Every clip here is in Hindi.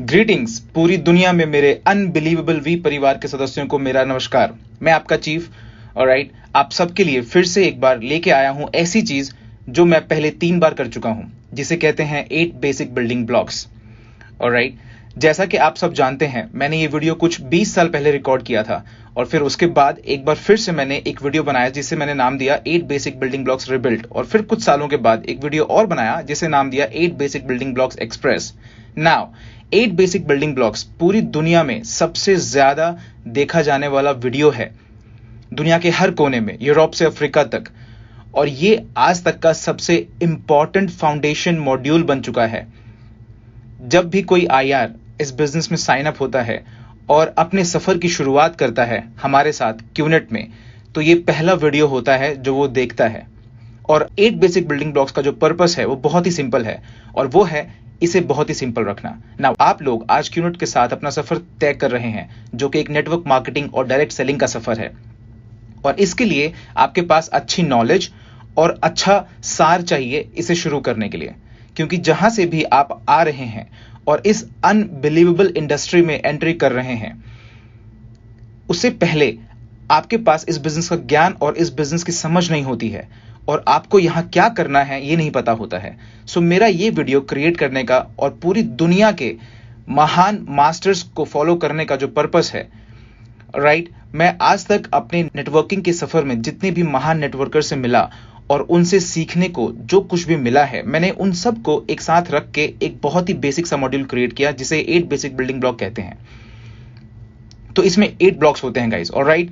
ग्रीटिंग्स पूरी दुनिया में मेरे अनबिलीवेबल वी परिवार के सदस्यों को मेरा नमस्कार। मैं आपका चीफ ऑलराइट आप सबके लिए फिर से एक बार लेके आया हूं ऐसी चीज जो मैं पहले 3 बार कर चुका हूं, जिसे कहते हैं 8 बेसिक बिल्डिंग ब्लॉक्स। ऑलराइट, जैसा कि आप सब जानते हैं, मैंने ये वीडियो कुछ 20 साल पहले रिकॉर्ड किया था और फिर उसके बाद एक बार फिर से मैंने एक वीडियो बनाया जिसे मैंने नाम दिया 8 बेसिक बिल्डिंग ब्लॉक्स रिबिल्ट, और फिर कुछ सालों के बाद एक वीडियो और बनाया जिसे नाम दिया 8 basic building blocks express. Now 8 basic building blocks पूरी दुनिया में सबसे ज्यादा देखा जाने वाला वीडियो है, दुनिया के हर कोने में, यूरोप से अफ्रीका तक, और ये आज तक का सबसे इंपॉर्टेंट फाउंडेशन मॉड्यूल बन चुका है। जब भी कोई आईआर इस बिजनेस में साइन अप होता है और अपने सफर की शुरुआत करता है हमारे साथ क्यूनेट में, तो ये पहला वीडियो होता है जो वो देखता है। और 8 बेसिक बिल्डिंग ब्लॉक्स का जो पर्पस है वो बहुत ही सिंपल है, और वो है इसे बहुत ही सिंपल रखना। नाउ आप लोग आज क्यूनेट के साथ अपना सफर तय कर रहे हैं, जो कि एक नेटवर्क मार्केटिंग और डायरेक्ट सेलिंग का सफर है, और इसके लिए आपके पास अच्छी नॉलेज और अच्छा सार चाहिए इसे शुरू करने के लिए। क्योंकि जहां से भी आप आ रहे हैं और इस अनबिलीवेबल इंडस्ट्री में एंट्री कर रहे हैं, उससे पहले आपके पास इस बिजनेस का ज्ञान और इस बिजनेस की समझ नहीं होती है, और आपको यहां क्या करना है ये नहीं पता होता है। सो मेरा ये वीडियो क्रिएट करने का और पूरी दुनिया के महान मास्टर्स को फॉलो करने का जो पर्पस है, राइट, मैं आज तक अपने नेटवर्किंग के सफर में जितने भी महान नेटवर्कर से मिला और उनसे सीखने को जो कुछ भी मिला है, मैंने उन सब को एक साथ रख के एक बहुत ही बेसिक सा मॉड्यूल क्रिएट किया जिसे 8 बेसिक बिल्डिंग ब्लॉक कहते हैं। तो इसमें 8 ब्लॉक्स होते हैं गाइस, ऑलराइट,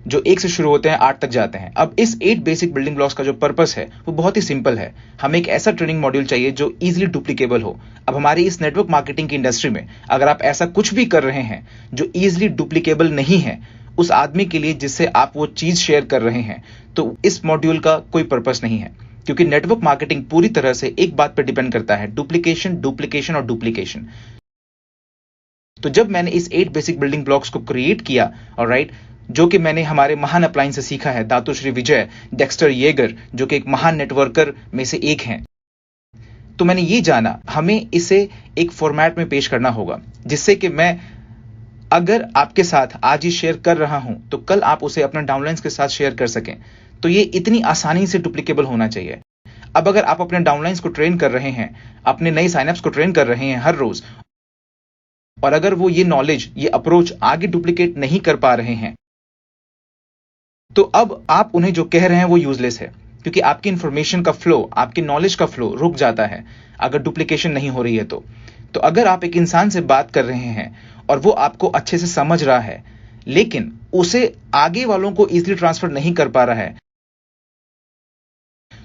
जो 1 से शुरू होते हैं 8 तक जाते हैं। अब इस 8 बेसिक बिल्डिंग ब्लॉक्स का जो पर्पस है वो बहुत ही सिंपल है। हमें एक ऐसा ट्रेनिंग मॉड्यूल चाहिए जो इजीली डुप्लीकेबल हो। अब हमारी इस नेटवर्क मार्केटिंग की इंडस्ट्री में अगर आप ऐसा कुछ भी कर रहे हैं जो इजीली डुप्लीकेबल नहीं है उस आदमी के लिए जिससे आप वो चीज शेयर कर रहे हैं, तो इस मॉड्यूल का कोई पर्पस नहीं है। क्योंकि नेटवर्क मार्केटिंग पूरी तरह से एक बात पर डिपेंड करता है, डुप्लीकेशन, डुप्लीकेशन और डुप्लीकेशन। तो जब मैंने इस 8 बेसिक बिल्डिंग ब्लॉक्स को क्रिएट किया, ऑलराइट, जो कि मैंने हमारे महान अपलाइन से सीखा है, दातुश्री विजय डेक्स्टर येगर, जो कि एक महान नेटवर्कर में से एक हैं, तो मैंने ये जाना हमें इसे एक फॉर्मेट में पेश करना होगा जिससे कि मैं अगर आपके साथ आज ही शेयर कर रहा हूं तो कल आप उसे अपने डाउनलाइंस के साथ शेयर कर सकें। तो ये इतनी आसानी से डुप्लीकेबल होना चाहिए। अब अगर आप अपने डाउनलाइंस को ट्रेन कर रहे हैं, अपने नए साइनअप्स को ट्रेन कर रहे हैं हर रोज, और अगर वो ये नॉलेज, ये अप्रोच आगे डुप्लीकेट नहीं कर पा रहे हैं, तो अब आप उन्हें जो कह रहे हैं वो यूजलेस है। क्योंकि आपकी इंफॉर्मेशन का फ्लो, आपकी नॉलेज का फ्लो रुक जाता है अगर डुप्लीकेशन नहीं हो रही है। तो अगर आप एक इंसान से बात कर रहे हैं और वो आपको अच्छे से समझ रहा है लेकिन उसे आगे वालों को इजीली ट्रांसफर नहीं कर पा रहा है,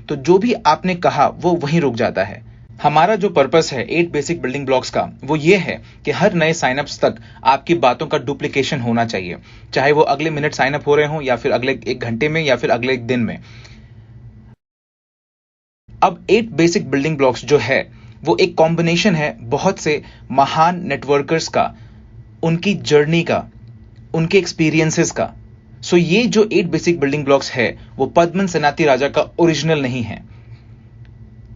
तो जो भी आपने कहा वो वहीं रुक जाता है। हमारा जो पर्पस है 8 बेसिक बिल्डिंग ब्लॉक्स का, वो ये है कि हर नए साइनअप्स तक आपकी बातों का डुप्लीकेशन होना चाहिए, चाहे वो अगले मिनट साइनअप हो रहे हो या फिर अगले 1 घंटे में या फिर अगले 1 दिन में। अब 8 बेसिक बिल्डिंग ब्लॉक्स जो है वो एक कॉम्बिनेशन है बहुत से महान नेटवर्कर्स का, उनकी जर्नी का, उनके एक्सपीरियंसेस का। सो ये जो 8 बेसिक बिल्डिंग ब्लॉक्स है वो पद्मन सेनाती राजा का ओरिजिनल नहीं है।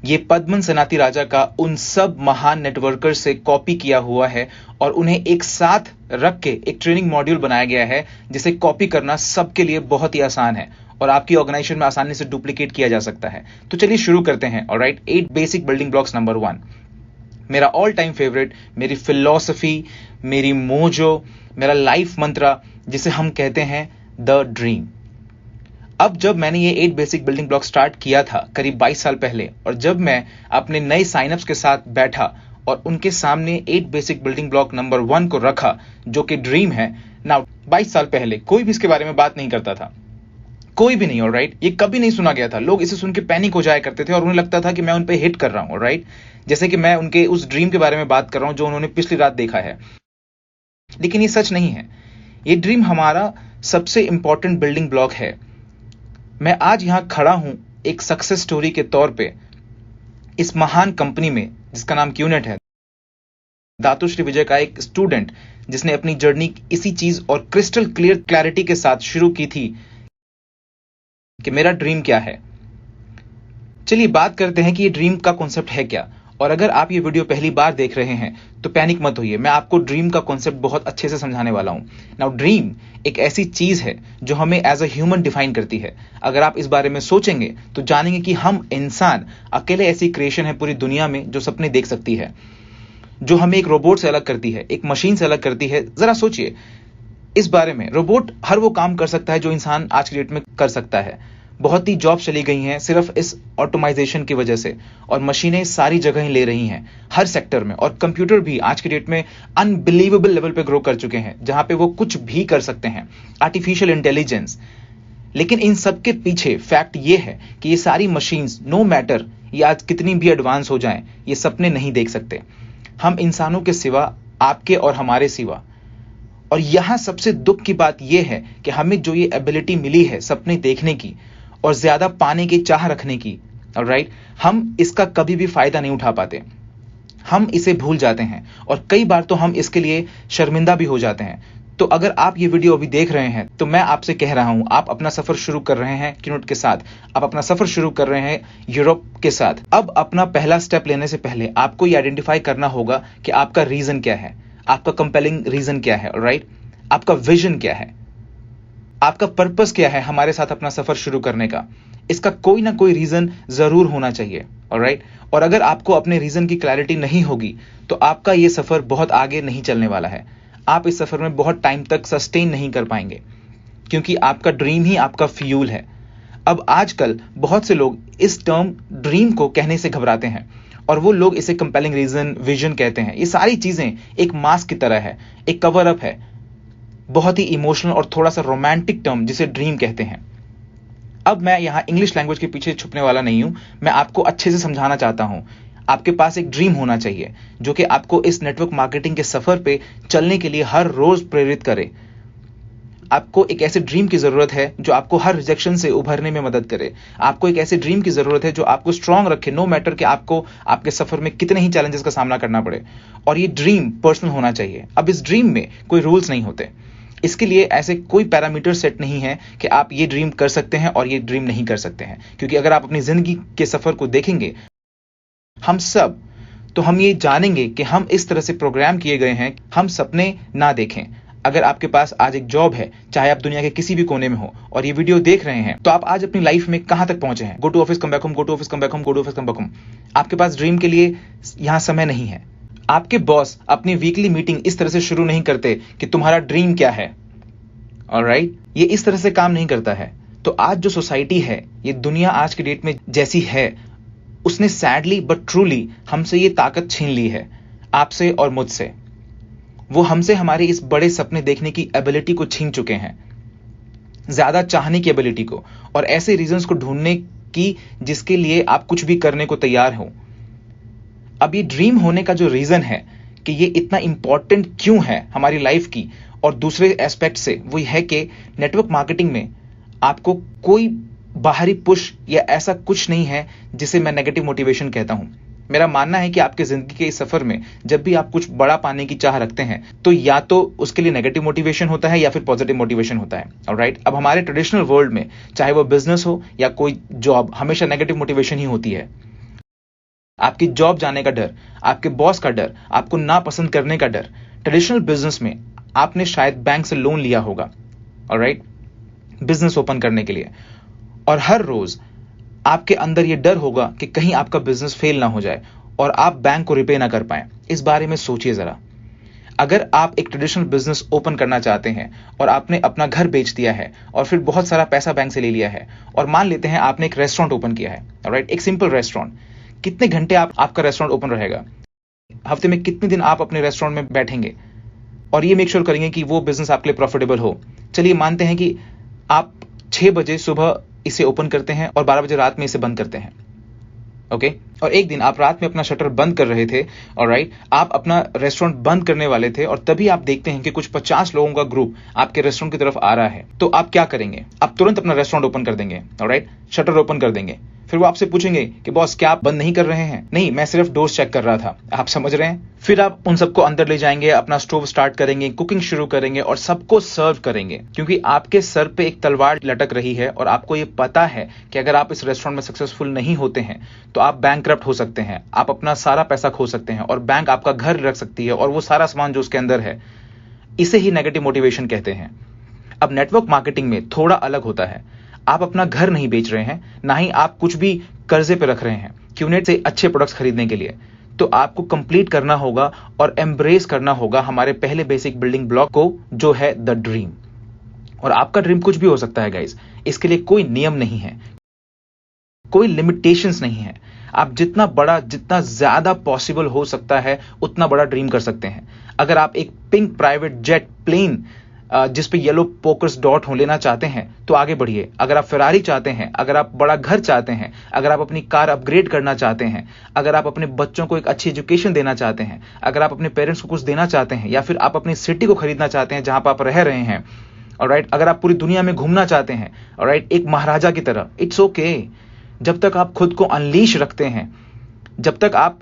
ये पद्मन सेनाती राजा का उन सब महान नेटवर्कर से कॉपी किया हुआ है और उन्हें एक साथ रख के एक ट्रेनिंग मॉड्यूल बनाया गया है जिसे कॉपी करना सबके लिए बहुत ही आसान है और आपकी ऑर्गेनाइजेशन में आसानी से डुप्लीकेट किया जा सकता है। तो चलिए शुरू करते हैं। Alright, 8 basic building blocks number 1, मेरा ऑल टाइम फेवरेट, मेरी फिलॉसफी, मेरी मोजो, मेरा लाइफ मंत्रा, जिसे हम कहते हैं द ड्रीम। अब जब मैंने ये 8 बेसिक बिल्डिंग ब्लॉक स्टार्ट किया था करीब 22 साल पहले, और जब मैं अपने नए साइनअप्स के साथ बैठा और उनके सामने 8 बेसिक बिल्डिंग ब्लॉक नंबर 1 को रखा जो कि ड्रीम है। नाउ 22 साल पहले कोई भी इसके बारे में बात नहीं करता था, कोई भी नहीं, ऑलराइट, ये कभी नहीं सुना गया था। लोग इसे सुन के पैनिक हो जाया करते थे और उन्हें लगता था कि मैं उन पे हिट कर रहा हूं, ऑलराइट, जैसे कि मैं उनके उस ड्रीम के बारे में बात कर रहा हूं जो उन्होंने पिछली रात देखा है। लेकिन ये सच नहीं है। ये ड्रीम हमारा सबसे इंपॉर्टेंट बिल्डिंग ब्लॉक है। मैं आज यहां खड़ा हूं एक सक्सेस स्टोरी के तौर पे इस महान कंपनी में जिसका नाम क्यूनेट है, दातुश्री विजय का एक स्टूडेंट जिसने अपनी जर्नी इसी चीज और क्रिस्टल क्लियर क्लैरिटी के साथ शुरू की थी कि मेरा ड्रीम क्या है। चलिए बात करते हैं कि ये ड्रीम का कॉन्सेप्ट है क्या। और अगर आप ये वीडियो पहली बार देख रहे हैं तो पैनिक मत होइए, मैं आपको ड्रीम का कॉन्सेप्ट बहुत अच्छे से समझाने वाला हूं। नाउ ड्रीम एक ऐसी चीज है जो हमें एज अ ह्यूमन डिफाइन करती है। अगर आप इस बारे में सोचेंगे तो जानेंगे कि हम इंसान अकेले ऐसी क्रिएशन है पूरी दुनिया में जो सपने देख सकती है, जो हमें एक रोबोट से अलग करती है, एक मशीन से अलग करती है। जरा सोचिए इस बारे में। रोबोट हर वो काम कर सकता है जो इंसान आज की डेट में कर सकता है। बहुत ही जॉब चली गई हैं सिर्फ इस ऑटोमाइजेशन की वजह से, और मशीनें सारी जगह ले रही हैं हर सेक्टर में। और कंप्यूटर भी आज की डेट में अनबिलीवेबल लेवल पे ग्रो कर चुके हैं, जहां पे वो कुछ भी कर सकते हैं, आर्टिफिशियल इंटेलिजेंस। लेकिन इन सब के पीछे फैक्ट ये है कि ये सारी मशीन्स, नो मैटर ये आज कितनी भी एडवांस हो जाएं, ये सपने नहीं देख सकते, हम इंसानों के सिवा, आपके और हमारे सिवा। और यहां सबसे दुख की बात यह है कि हमें जो ये एबिलिटी मिली है सपने देखने की और ज्यादा पाने की चाह रखने की, ऑलराइट, हम इसका कभी भी फायदा नहीं उठा पाते। हम इसे भूल जाते हैं और कई बार तो हम इसके लिए शर्मिंदा भी हो जाते हैं। तो अगर आप ये वीडियो अभी देख रहे हैं तो मैं आपसे कह रहा हूं, आप अपना सफर शुरू कर रहे हैं कीनोट के साथ, आप अपना सफर शुरू कर रहे हैं यूरोप के साथ। अब अपना पहला स्टेप लेने से पहले आपको ये आइडेंटिफाई करना होगा कि आपका रीजन क्या है, आपका कंपेलिंग रीजन क्या है, ऑलराइट, आपका विजन क्या है, आपका पर्पस क्या है हमारे साथ अपना सफर शुरू करने का। इसका कोई ना कोई रीजन जरूर होना चाहिए, ऑलराइट। और अगर आपको अपने रीजन की क्लैरिटी नहीं होगी तो आपका ये सफर बहुत आगे नहीं चलने वाला है। आप इस सफर में बहुत टाइम तक सस्टेन नहीं कर पाएंगे, क्योंकि आपका ड्रीम ही आपका फ्यूल है। अब आजकल बहुत से लोग इस टर्म ड्रीम को कहने से घबराते हैं और वो लोग इसे कंपेलिंग रीजन, विजन कहते हैं। ये सारी चीजें एक मास्क की तरह है, एक कवर अप है, बहुत ही इमोशनल और थोड़ा सा रोमांटिक टर्म जिसे ड्रीम कहते हैं। अब मैं यहां इंग्लिश लैंग्वेज के पीछे छुपने वाला नहीं हूं, मैं आपको अच्छे से समझाना चाहता हूं। आपके पास एक ड्रीम होना चाहिए जो कि आपको इस नेटवर्क मार्केटिंग के सफर पे चलने के लिए हर रोज प्रेरित करे। आपको एक ऐसे ड्रीम की जरूरत है जो आपको हर रिजेक्शन से उभरने में मदद करे। आपको एक ऐसे ड्रीम की जरूरत है जो आपको स्ट्रांग रखे, नो मैटर कि आपको आपके सफर में कितने ही चैलेंजेस का सामना करना पड़े। और ये ड्रीम पर्सनल होना चाहिए। अब इस ड्रीम में कोई रूल्स नहीं होते, इसके लिए ऐसे कोई पैरामीटर सेट नहीं है कि आप ये ड्रीम कर सकते हैं और ये ड्रीम नहीं कर सकते हैं। क्योंकि अगर आप अपनी जिंदगी के सफर को देखेंगे हम सब, तो हम ये जानेंगे कि हम इस तरह से प्रोग्राम किए गए हैं, हम सपने ना देखें। अगर आपके पास आज एक जॉब है, चाहे आप दुनिया के किसी भी कोने में हो और ये वीडियो देख रहे हैं, तो आप आज अपनी लाइफ में कहां तक पहुंचे हैं? Go to office, come back home, go to office, come back home, go to office, come back home. आपके पास ड्रीम के लिए यहां समय नहीं है। आपके बॉस अपनी वीकली मीटिंग इस तरह से शुरू नहीं करते कि तुम्हारा ड्रीम क्या है, ऑलराइट, ये इस तरह से काम नहीं करता है। तो आज जो सोसाइटी है, ये दुनिया आज की डेट में जैसी है, उसने सैडली बट ट्रूली हमसे ये ताकत छीन ली है, आपसे और मुझसे। वो हमसे हमारे इस बड़े सपने देखने की एबिलिटी को छीन चुके हैं, ज्यादा चाहने की एबिलिटी को, और ऐसे रीजंस को ढूंढने की जिसके लिए आप कुछ भी करने को तैयार हो। अब ये ड्रीम होने का जो रीजन है कि ये इतना इंपॉर्टेंट क्यों है हमारी लाइफ की और दूसरे एस्पेक्ट से, वो है कि नेटवर्क मार्केटिंग में आपको कोई बाहरी पुश या ऐसा कुछ नहीं है जिसे मैं नेगेटिव मोटिवेशन कहता हूं। मेरा मानना है कि आपके जिंदगी के इस सफर में जब भी आप कुछ बड़ा पाने की चाह रखते हैं तो या तो उसके लिए नेगेटिव मोटिवेशन होता है या फिर पॉजिटिव मोटिवेशन होता है, ऑलराइट। अब हमारे ट्रेडिशनल वर्ल्ड में चाहे वो बिजनेस हो या कोई जॉब, हमेशा नेगेटिव मोटिवेशन ही होती है। आपकी जॉब जाने का डर, आपके बॉस का डर, आपको ना पसंद करने का डर। ट्रेडिशनल बिजनेस में आपने शायद बैंक से लोन लिया होगा, ऑलराइट, बिजनेस ओपन करने के लिए, और हर रोज आपके अंदर यह डर होगा कि कहीं आपका बिजनेस फेल ना हो जाए और आप बैंक को रिपे ना कर पाए। इस बारे में सोचिए जरा। अगर आप एक ट्रेडिशनल बिजनेस ओपन करना चाहते हैं और आपने अपना घर बेच दिया है और फिर बहुत सारा पैसा बैंक से ले लिया है, और मान लेते हैं आपने एक रेस्टोरेंट ओपन किया है, ऑलराइट, एक सिंपल रेस्टोरेंट, कितने घंटे आपका रेस्टोरेंट ओपन रहेगा? हफ्ते में कितने दिन आप अपने रेस्टोरेंट में बैठेंगे और ये मेक श्योर करेंगे कि वो बिजनेस आपके लिए प्रॉफिटेबल हो? चलिए मानते हैं कि आप 6 बजे सुबह इसे ओपन करते हैं और 12 बजे रात में इसे बंद करते हैं, ओके। और एक दिन आप रात में अपना शटर बंद कर रहे थे, ऑलराइट, आप अपना रेस्टोरेंट बंद करने वाले थे और तभी आप देखते हैं कि कुछ 50 लोगों का ग्रुप आपके रेस्टोरेंट की तरफ आ रहा है। तो आप क्या करेंगे? आप तुरंत अपना रेस्टोरेंट ओपन कर देंगे, ऑलराइट, शटर ओपन कर देंगे। फिर वो आपसे पूछेंगे कि बॉस क्या आप बंद नहीं कर रहे हैं? नहीं, मैं सिर्फ डोर्स चेक कर रहा था। आप समझ रहे हैं? फिर आप उन सबको अंदर ले जाएंगे, अपना स्टोव स्टार्ट करेंगे, कुकिंग शुरू करेंगे और सबको सर्व करेंगे, क्योंकि आपके सर पे एक तलवार लटक रही है और आपको ये पता है कि अगर आप इस रेस्टोरेंट में सक्सेसफुल नहीं होते हैं तो आप बैंकक्रप्ट हो सकते हैं, आप अपना सारा पैसा खो सकते हैं और बैंक आपका घर रख सकती है और वो सारा सामान जो उसके अंदर है। इसे ही नेगेटिव मोटिवेशन कहते हैं। अब नेटवर्क मार्केटिंग में थोड़ा अलग होता है। आप अपना घर नहीं बेच रहे हैं, ना ही आप कुछ भी कर्जे पे रख रहे हैं क्यूनेट से अच्छे प्रोडक्ट्स खरीदने के लिए। तो आपको कंप्लीट करना होगा और एम्ब्रेस करना होगा हमारे पहले बेसिक बिल्डिंग ब्लॉक को, जो है द ड्रीम। और आपका ड्रीम कुछ भी हो सकता है गाइस, इसके लिए कोई नियम नहीं है, कोई लिमिटेशंस नहीं है। आप जितना बड़ा, जितना ज्यादा पॉसिबल हो सकता है उतना बड़ा ड्रीम कर सकते हैं। अगर आप एक पिंक प्राइवेट जेट प्लेन जिस पे येलो पोकर्स डॉट हो लेना चाहते हैं तो आगे बढ़िए। अगर आप फेरारी चाहते हैं, अगर आप बड़ा घर चाहते हैं, अगर आप अपनी कार अपग्रेड करना चाहते हैं, अगर आप अपने बच्चों को एक अच्छी एजुकेशन देना चाहते हैं, अगर आप अपने पेरेंट्स को कुछ देना चाहते हैं, या फिर आप अपनी सिटी को खरीदना चाहते हैं जहां पर आप रह रहे हैं, ऑलराइट, अगर आप पूरी दुनिया में घूमना चाहते हैं, ऑलराइट, एक महाराजा की तरह, इट्स ओके। जब तक आप खुद को अनलीश रखते हैं, जब तक आप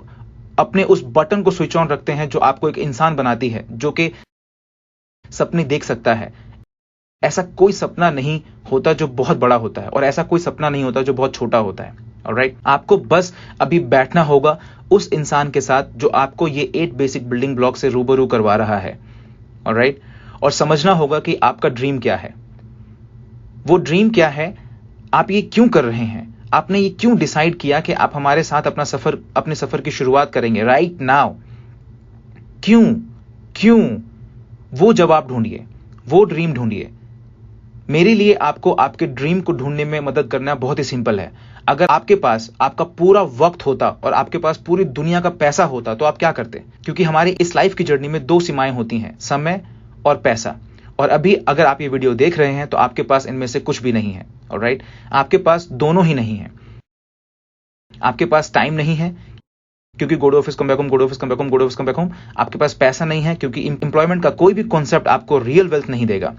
अपने उस बटन को स्विच ऑन रखते हैं जो आपको एक इंसान बनाती है, जो कि सपने देख सकता है। ऐसा कोई सपना नहीं होता जो बहुत बड़ा होता है और ऐसा कोई सपना नहीं होता जो बहुत छोटा होता है। ऑलराइट, आपको बस अभी बैठना होगा उस इंसान के साथ जो आपको ये 8 बेसिक बिल्डिंग ब्लॉक से रूबरू करवा रहा है। ऑलराइट, और समझना होगा कि आपका ड्रीम क्या है, वो ड्रीम क्या है, आप ये क्यों कर रहे हैं, आपने ये क्यों डिसाइड किया कि आप हमारे साथ अपने सफर की शुरुआत करेंगे राइट नाउ। क्यों वो जवाब ढूंढिए, वो ड्रीम ढूंढिए। मेरे लिए आपको आपके ड्रीम को ढूंढने में मदद करना बहुत ही सिंपल है। अगर आपके पास आपका पूरा वक्त होता और आपके पास पूरी दुनिया का पैसा होता तो आप क्या करते? क्योंकि हमारी इस लाइफ की जर्नी में 2 सीमाएं होती हैं, समय और पैसा। और अभी अगर आप ये वीडियो देख रहे हैं तो आपके पास इनमें से कुछ भी नहीं है। ऑलराइट, आपके पास दोनों ही नहीं है। आपके पास टाइम नहीं है क्योंकि go to office come back home, go to office come back home, go to office come back home. आपके पास पैसा नहीं है क्योंकि एम्प्लॉयमेंट का कोई भी कॉन्सेप्ट आपको रियल वेल्थ नहीं देगा।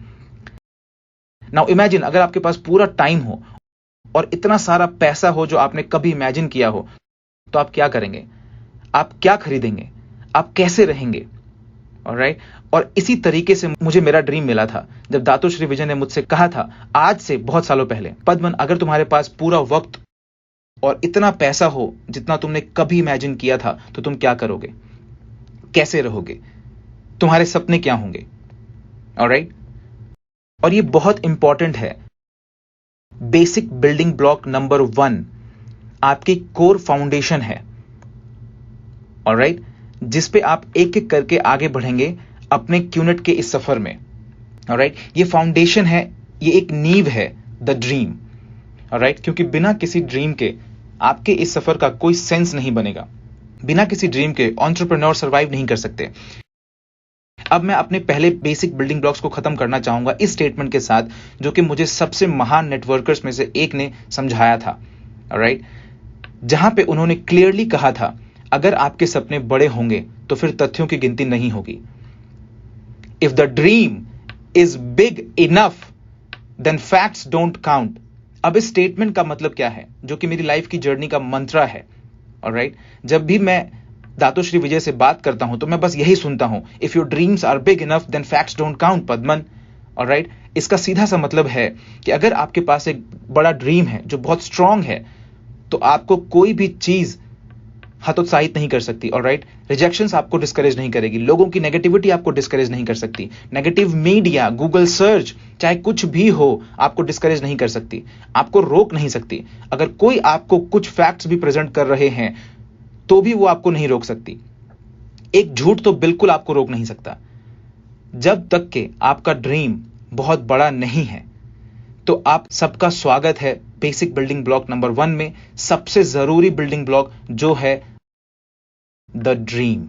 नाउ इमेजिन अगर आपके पास पूरा टाइम हो और इतना सारा पैसा हो जो आपने कभी इमेजिन किया हो, तो आप क्या करेंगे? आप क्या खरीदेंगे? आप कैसे रहेंगे? ऑलराइट, और इसी तरीके से मुझे मेरा ड्रीम मिला था जब दातोश्री विजय ने मुझसे कहा था आज से बहुत सालों पहले, पद्मन अगर तुम्हारे पास पूरा वक्त और इतना पैसा हो जितना तुमने कभी इमेजिन किया था तो तुम क्या करोगे, कैसे रहोगे, तुम्हारे सपने क्या होंगे? ऑलराइट, और ये बहुत इंपॉर्टेंट है। बेसिक बिल्डिंग ब्लॉक नंबर 1 आपकी कोर फाउंडेशन है। ऑलराइट, जिस पे आप एक एक करके आगे बढ़ेंगे अपने क्यूनेट के इस सफर में। ऑलराइट, ये फाउंडेशन है, ये एक नींव है, द ड्रीम। ऑलराइट, क्योंकि बिना किसी ड्रीम के आपके इस सफर का कोई सेंस नहीं बनेगा। बिना किसी ड्रीम के एंटरप्रेन्योर सर्वाइव नहीं कर सकते। अब मैं अपने पहले बेसिक बिल्डिंग ब्लॉक्स को खत्म करना चाहूंगा इस स्टेटमेंट के साथ, जो कि मुझे सबसे महान नेटवर्कर्स में से एक ने समझाया था। ऑलराइट, जहां पे उन्होंने क्लियरली कहा था अगर आपके सपने बड़े होंगे तो फिर तथ्यों की गिनती नहीं होगी। If the dream is big enough then facts don't count. अब इस स्टेटमेंट का मतलब क्या है, जो कि मेरी लाइफ की जर्नी का मंत्रा है। ऑलराइट, जब भी मैं दातोश्री विजय से बात करता हूं तो मैं बस यही सुनता हूं, if your dreams are big enough then facts don't count पद्मन। ऑलराइट, इसका सीधा सा मतलब है कि अगर आपके पास एक बड़ा ड्रीम है जो बहुत स्ट्रांग है तो आपको कोई भी चीज हतोत्साहित नहीं कर सकती। ऑलराइट, रिजेक्शंस आपको डिस्करेज नहीं करेगी, लोगों की नेगेटिविटी आपको डिस्करेज नहीं कर सकती, नेगेटिव मीडिया, गूगल सर्च, चाहे कुछ भी हो, आपको डिस्करेज नहीं कर सकती, आपको रोक नहीं सकती। अगर कोई आपको कुछ फैक्ट्स भी प्रेजेंट कर रहे हैं तो भी वो आपको नहीं रोक सकती। एक झूठ तो बिल्कुल आपको रोक नहीं सकता। जब तक कि आपका ड्रीम बहुत बड़ा नहीं है तो आप सबका स्वागत है बेसिक बिल्डिंग ब्लॉक नंबर 1 में, सबसे जरूरी बिल्डिंग ब्लॉक जो है द ड्रीम।